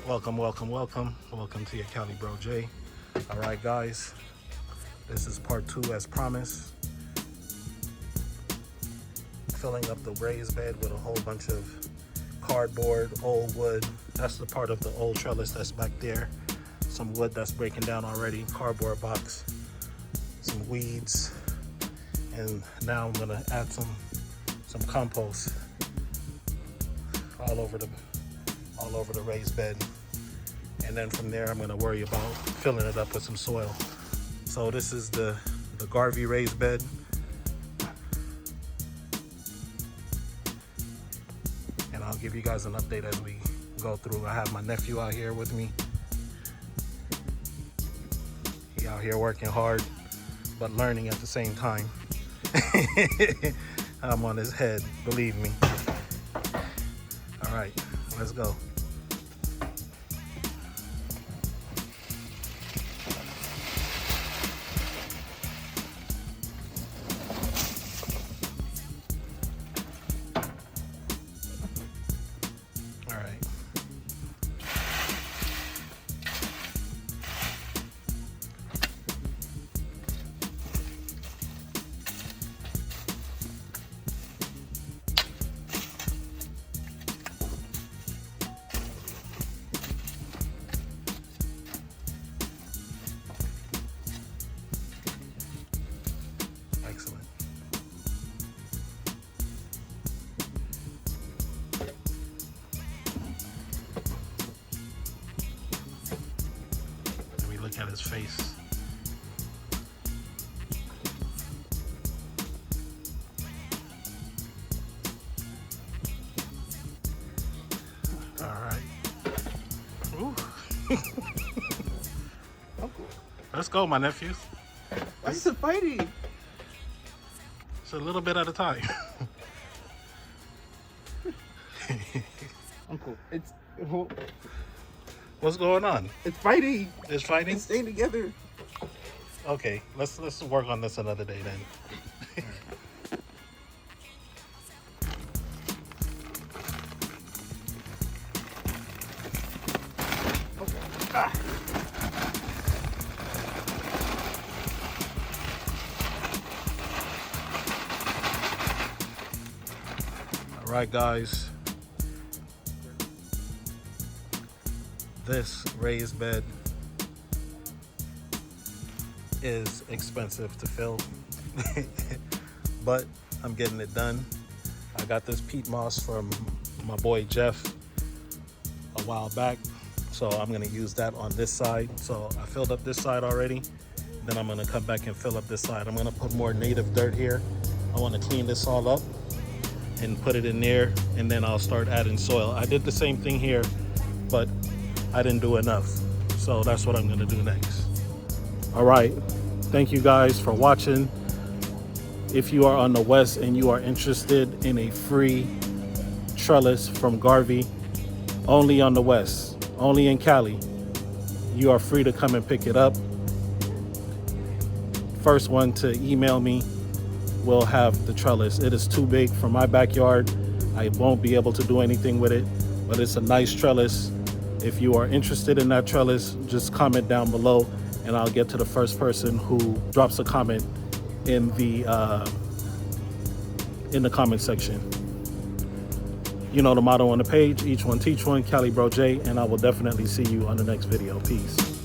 Welcome to your Cali Bro J. All right, guys, this is part 2 as promised. Filling up the raised bed with a whole bunch of cardboard, old wood. That's the part of the old trellis that's back there. Some wood that's breaking down already, cardboard box, some weeds, and now I'm gonna add some compost all over the raised bed. And then from there, I'm gonna worry about filling it up with some soil. So this is the Garvey raised bed. And I'll give you guys an update as we go through. I have my nephew out here with me. He out here working hard, but learning at the same time. I'm on his head, believe me. All right, let's go. All right. Excellent. Let me look at his face. All right. Ooh. Uncle, Let's go, my nephews. why is it fighting? It's a little bit at a time. Uncle, What's going on? it's fighting. It's fighting? It's staying together. Okay, let's work on this another day then. All right, guys. This raised bed is expensive to fill, but I'm getting it done. I got this peat moss from my boy Jeff a while back, so I'm gonna use that on this side. So I filled up this side already. Then I'm gonna come back and fill up this side. I'm gonna put more native dirt here. I wanna clean this all up and put it in there, and then I'll start adding soil. I did the same thing here, but I didn't do enough. So that's what I'm gonna do next. All right, thank you guys for watching. If you are on the West and you are interested in a free trellis from Garvey, only on the West, only in Cali, you are free to come and pick it up. First one to email me will have the trellis. It is too big for my backyard. I won't be able to do anything with it, but it's a nice trellis. If you are interested in that trellis, just comment down below and I'll get to the first person who drops a comment in the comment section. You know the motto on the page, each one teach one, Cali Bro J, and I will definitely see you on the next video. Peace.